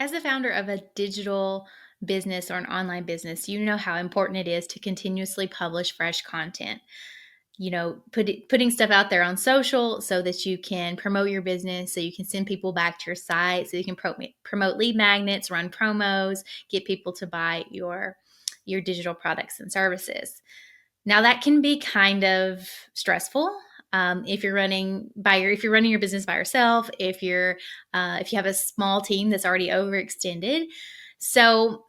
As the founder of a digital business or an online business, you know how important it is to continuously publish fresh content. Putting stuff out there on social so that you can promote your business, so you can send people back to your site, so you can promote lead magnets, run promos, get people to buy your digital products and services. Now that can be kind of stressful. If you're running your business by yourself, if you have a small team that's already overextended. So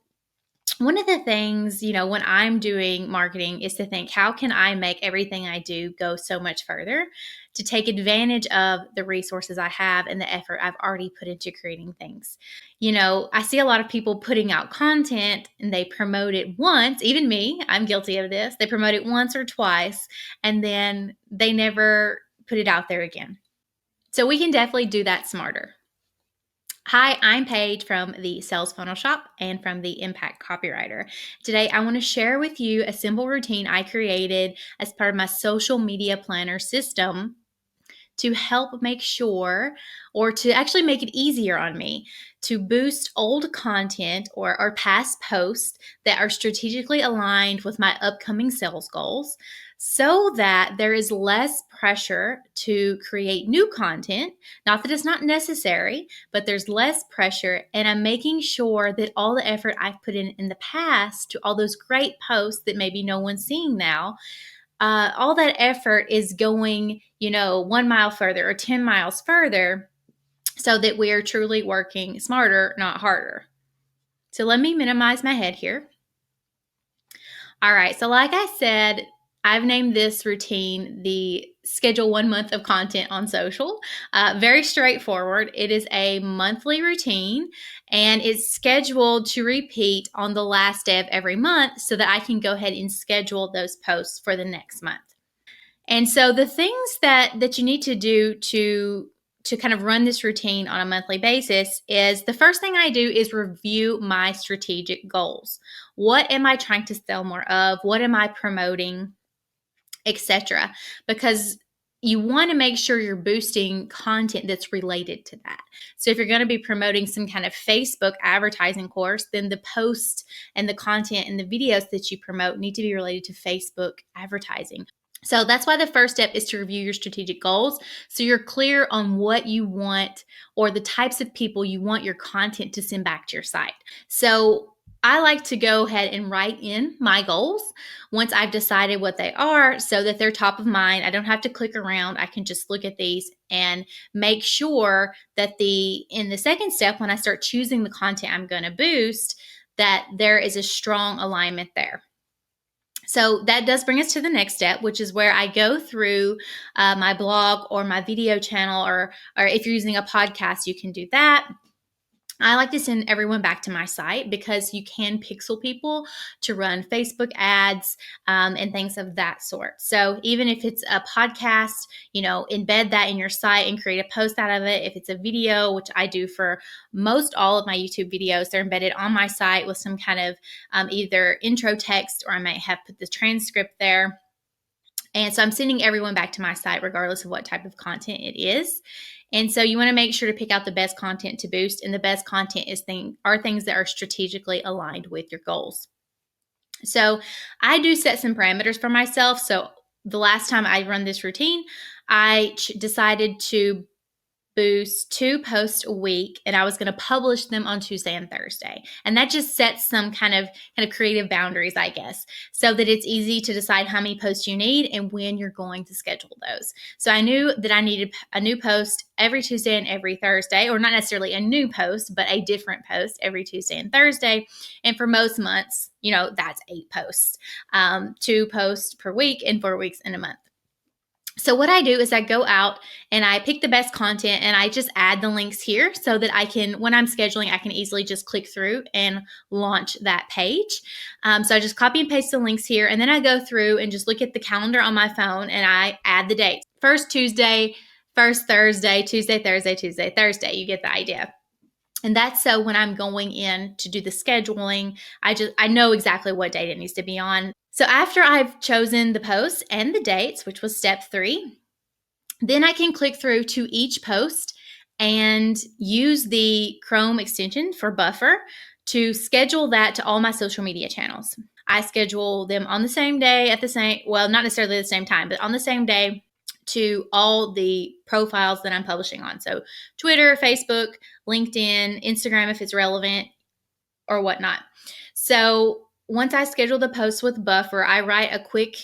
one of the things, when I'm doing marketing is to think, how can I make everything I do go so much further to take advantage of the resources I have and the effort I've already put into creating things? I see a lot of people putting out content and they promote it once, even me, I'm guilty of this. They promote it once or twice and then they never put it out there again. So we can definitely do that smarter. Hi, I'm Paige from the Sales Funnel Shop and from the Impact Copywriter. Today, I want to share with you a simple routine I created as part of my social media planner system to help make sure, or to actually make it easier on me, to boost old content or past posts that are strategically aligned with my upcoming sales goals, so that there is less pressure to create new content. Not that it's not necessary, but there's less pressure, and I'm making sure that all the effort I've put in the past to all those great posts that maybe no one's seeing now, all that effort is going, 1 mile further or 10 miles further, so that we are truly working smarter, not harder. So let me minimize my head here. All right, so like I said, I've named this routine the schedule 1 month of content on social. Very straightforward. It is a monthly routine and it's scheduled to repeat on the last day of every month so that I can go ahead and schedule those posts for the next month. And so the things that you need to do to kind of run this routine on a monthly basis is, the first thing I do is review my strategic goals. What am I trying to sell more of? What am I promoting, etc.? Because you want to make sure you're boosting content that's related to that. So if you're going to be promoting some kind of Facebook advertising course, then the posts and the content and the videos that you promote need to be related to Facebook advertising. So that's why the first step is to review your strategic goals, so you're clear on what you want or the types of people you want your content to send back to your site. So I like to go ahead and write in my goals once I've decided what they are, so that they're top of mind. I don't have to click around. I can just look at these and make sure that in the second step, when I start choosing the content I'm going to boost, that there is a strong alignment there. So that does bring us to the next step, which is where I go through my blog or my video channel, or if you're using a podcast, you can do that. I like to send everyone back to my site because you can pixel people to run Facebook ads and things of that sort. So even if it's a podcast, embed that in your site and create a post out of it. If it's a video, which I do for most all of my YouTube videos, they're embedded on my site with some kind of either intro text, or I might have put the transcript there. And so I'm sending everyone back to my site regardless of what type of content it is. And so you want to make sure to pick out the best content to boost. And the best content are things that are strategically aligned with your goals. So I do set some parameters for myself. So the last time I run this routine, I decided to boost 2 posts a week, and I was going to publish them on Tuesday and Thursday. And that just sets some kind of creative boundaries, I guess, so that it's easy to decide how many posts you need and when you're going to schedule those. So I knew that I needed a new post every Tuesday and every Thursday, or not necessarily a new post, but a different post every Tuesday and Thursday. And for most months, that's 8 posts, 2 posts per week and 4 weeks in a month. So what I do is I go out and I pick the best content and I just add the links here so that I can, when I'm scheduling, I can easily just click through and launch that page. So I just copy and paste the links here, and then I go through and just look at the calendar on my phone and I add the dates. First Tuesday, first Thursday, Tuesday, Thursday, Tuesday, Thursday. You get the idea. And that's so when I'm going in to do the scheduling, I know exactly what date it needs to be on. So after I've chosen the posts and the dates, which was step 3, then I can click through to each post and use the Chrome extension for Buffer to schedule that to all my social media channels. I schedule them on the same day at the same, well, not necessarily the same time, but on the same day to all the profiles that I'm publishing on. So Twitter, Facebook, LinkedIn, Instagram if it's relevant, or whatnot. So once I schedule the post with Buffer, I write a quick,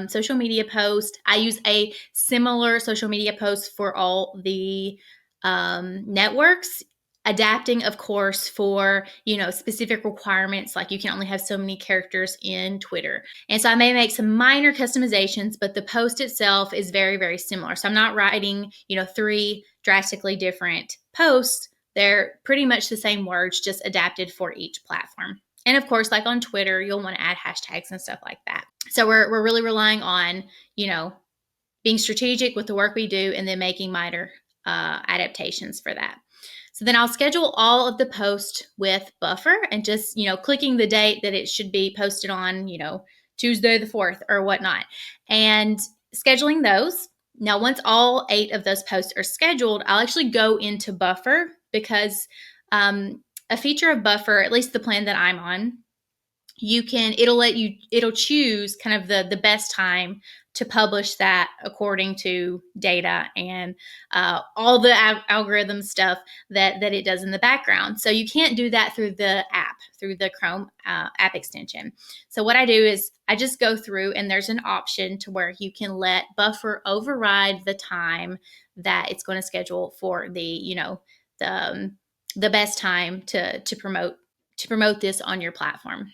social media post. I use a similar social media post for all the networks, adapting, of course, for specific requirements, like you can only have so many characters in Twitter. And so I may make some minor customizations, but the post itself is very, very similar. So I'm not writing, three drastically different posts. They're pretty much the same words, just adapted for each platform. And of course, like on Twitter, you'll want to add hashtags and stuff like that. So we're really relying on, being strategic with the work we do and then making minor adaptations for that. So then I'll schedule all of the posts with Buffer and just, clicking the date that it should be posted on, Tuesday the 4th or whatnot, and scheduling those. Now, once all 8 of those posts are scheduled, I'll actually go into Buffer because a feature of Buffer, at least the plan that I'm on, it'll choose kind of the best time to publish that according to data and all the algorithm stuff that it does in the background. So you can't do that through the app, through the Chrome app extension. So what I do is I just go through, and there's an option to where you can let Buffer override the time that it's going to schedule for the best time to promote this on your platform.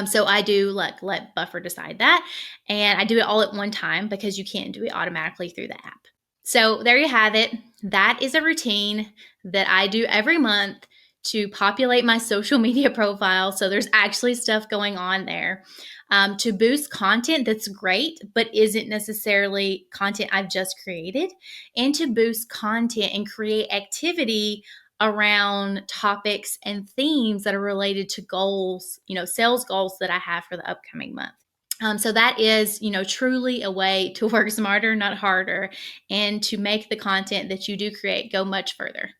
So I do let Buffer decide that, and I do it all at one time because you can't do it automatically through the app. So there you have it. That is a routine that I do every month to populate my social media profile. So there's actually stuff going on there to boost content that's great, but isn't necessarily content I've just created, and to boost content and create activity around topics and themes that are related to goals, sales goals that I have for the upcoming month. So that is, truly a way to work smarter, not harder, and to make the content that you do create go much further.